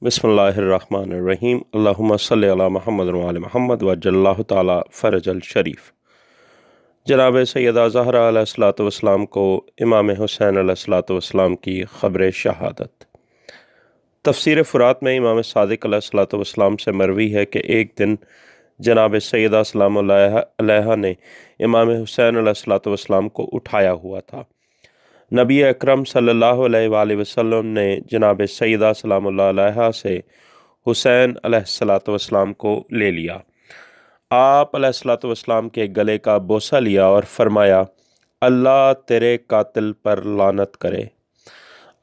बिस्मिल्लाहिर्रहमानिर्रहीम। अल्लाहुम्मा सल्लि अला मुहम्मद व आलि मुहम्मद वज्जल्लाहु ताला फ़रजल शरीफ। जनाब सैयदा ज़हरा अलैहिस्सलातु वस्सलाम को इमाम हुसैन अलैहिस्सलातु वस्सलाम की ख़बर शहादत। तफ़सीर फ़ुरात में इमाम सादिक़ अलैहिस्सलातु वस्सलाम से मरवी है कि एक दिन जनाब सैयदा सलाम अलैहा ने इमाम हुसैन अलैहिस्सलातु वस्सलाम को उठाया हुआ था। नबी अकरम सल्लल्लाहु अलैहि वसल्लम ने जनाब सैयदा सलामुल्लाह अलैहा से हुसैन अलैहिस्सलातु वस्सलाम को ले लिया। आप अलैहिस्सलातु वस्सलाम के गले का बोसा लिया और फरमाया, अल्लाह तेरे कातिल पर लानत करे,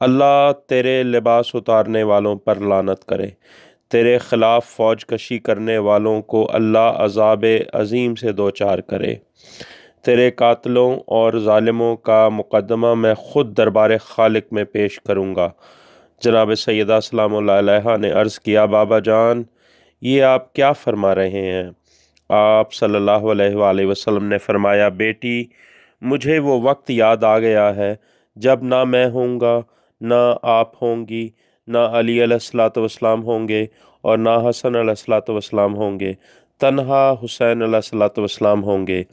अल्लाह तेरे लिबास उतारने वालों पर लानत करे, तेरे ख़िलाफ़ फ़ौज कशी करने वालों को अल्लाह अज़ाब अज़ीम से दो चार करे, तेरे कातलों और ज़ालिमों का मुक़दमा मैं ख़ुद दरबार खालिक में पेश करूँगा। जनाब सैयदा सलामुल्लाह अलैहा ने अर्ज़ किया, बाबा जान, ये आप क्या फरमा रहे हैं? आप सल्लल्लाहु अलैहि वसल्लम ने फरमाया, बेटी, मुझे वो वक्त याद आ गया है जब ना मैं होऊंगा, ना आप होंगी, ना अली अलैहिस्सलातु वस्सलाम होंगे और ना हसन अलैहिस्सलातु वस्सलाम होंगे, तन्हा हुसैन अलैहिस्सलातु वस्सलाम होंगे।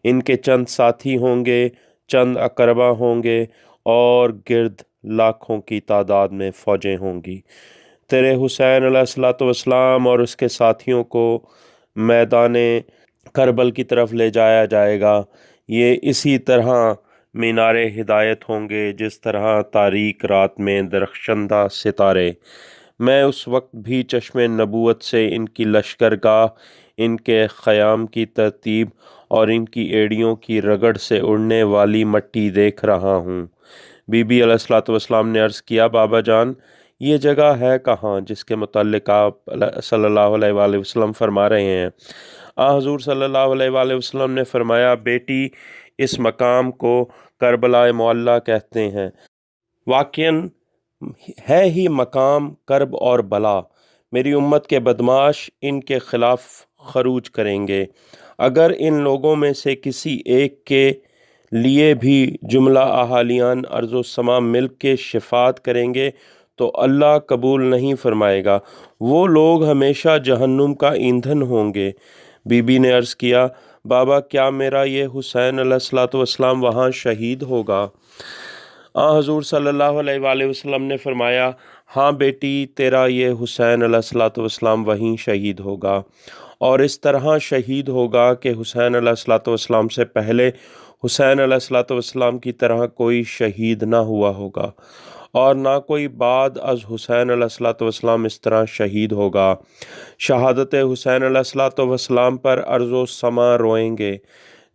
इनके चंद साथी होंगे, चंद अकरबा होंगे और गिर्द लाखों की तादाद में फ़ौजें होंगी। तेरे हुसैन अलैहिस्सलातु वस्सलाम और उसके साथियों को मैदाने करबल की तरफ ले जाया जाएगा। ये इसी तरह मीनारे हिदायत होंगे जिस तरह तारीक रात में दरख्शंदा सितारे। मैं उस वक्त भी चश्मे नबूवत से इनकी लश्करगाह, इनके ख़याम की तरतीब और इनकी एड़ियों की रगड़ से उड़ने वाली मट्टी देख रहा हूँ। बीबी अलैहिस्सलातु वस्सलाम ने अर्ज़ किया, बाबा जान, ये जगह है कहाँ जिसके मुतल्लिक़ आप सल्लल्लाहु अलैहि वसल्लम फरमा रहे हैं? हुज़ूर सल्लल्लाहु अलैहि वसल्लम ने फरमाया, बेटी, इस मकाम को करबला मुअल्ला कहते हैं। वाक़ियन है ही मकाम कर्ब और बला। मेरी उम्मत के बदमाश इनके ख़िलाफ़ खरूज करेंगे। अगर इन लोगों में से किसी एक के लिए भी जुमला अहालियान अर्ज़ो समा मिल के शिफात करेंगे तो अल्लाह कबूल नहीं फरमाएगा। वो लोग हमेशा जहन्नुम का ईंधन होंगे। बीबी ने अर्ज़ किया, बाबा, क्या मेरा ये हुसैन अलैहिस्सलातु वस्सलाम वहाँ शहीद होगा? हुज़ूर सल्लल्लाहु अलैहि वसल्लम ने फरमाया, हाँ बेटी, तेरा ये हुसैन अलैहिस्सलातु वस्सलाम वहीं शहीद होगा और इस तरह शहीद होगा कि हुसैन अलैहिस्सलातु वस्सलाम से पहले हुसैन अलैहिस्सलातु वस्सलाम की तरह कोई शहीद ना हुआ होगा और ना कोई बाद अज़ हुसैन अलैहिस्सलातु वस्सलाम इस तरह शहीद होगा। शहादत हुसैन अलैहिस्सलातु वस्सलाम पर अर्ज़ो समा रोएंगे,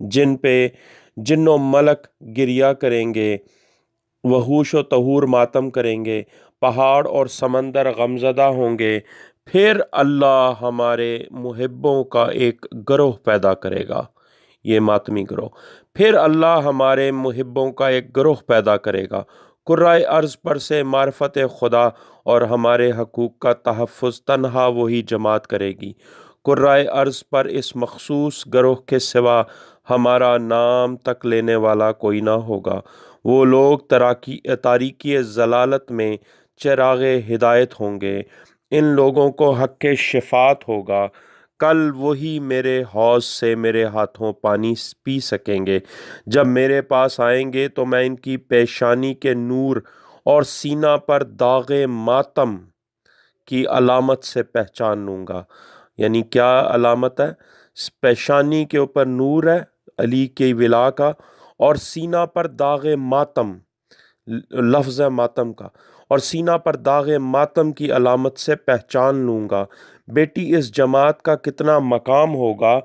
जिन पे जिन्नो मलक गिरिया करेंगे, वहूश व तहूर मातम करेंगे, पहाड़ और समंदर गमज़दा होंगे। फिर अल्लाह हमारे मुहिब्बों का एक गिरोह पैदा करेगा, ये मातमी गिरोह। फिर अल्लाह हमारे मुहिब्बों का एक गिरोह पैदा करेगा। कुर्राए अर्ज़ पर से मार्फत खुदा और हमारे हकूक़ का तहफ़्फ़ुज़ तन्हा वही जमात करेगी। कुर्राए अर्ज़ पर इस मखसूस गिरोह के सिवा हमारा नाम तक लेने वाला कोई ना होगा। वो लोग तारीकी ज़लालत में चिरागे हिदायत होंगे। इन लोगों को हक़ शिफ़ात होगा। कल वही मेरे हौज़ से मेरे हाथों पानी पी सकेंगे। जब मेरे पास आएंगे तो मैं इनकी पेशानी के नूर और सीना पर दाग़े मातम की अलामत से पहचान लूँगा। यानी क्या अलामत है? पेशानी के ऊपर नूर है अली के विला का और सीना पर दाग़े मातम, लफ्ज़ है मातम का, और सीना पर दाग़े मातम की अलामत से पहचान लूँगा। बेटी, इस जमात का कितना मकाम होगा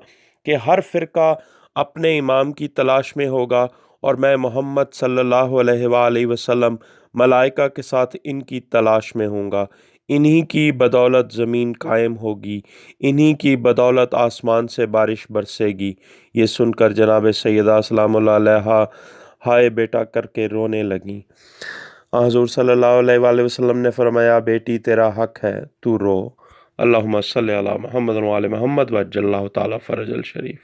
कि हर फ़िरका अपने इमाम की तलाश में होगा और मैं मोहम्मद सल्लल्लाहु अलैहि वसल्लम मलाइका के साथ इनकी तलाश में हूँगा। इन्हीं की बदौलत ज़मीन कायम होगी, इन्हीं की बदौलत आसमान से बारिश बरसेगी। ये सुनकर जनाब सैयदा सलामुल्लाह अलैहा हाय बेटा करके रोने लगीं। हुज़ूर सल्लल्लाहु अलैहि वसल्लम ने फरमाया, बेटी, तेरा हक है, तू रो। अल्लाहुम्मा सल्लि अला मुहम्मद व आलि मुहम्मद वज्जल्लाहु ताला फ़रजल शरीफ।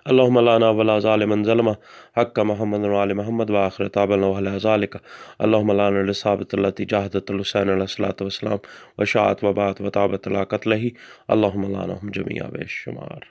اللهم لانا ولا ظالما ظلمه حق محمد وعلى محمد وآخر طابنا وعلى ذلك. اللهم لانا للصحابة التي جاهدت الحسين عليه الصلاة والسلام وشاعت وبات وتابت على قتله. اللهم لانهم جميعا بالشمار.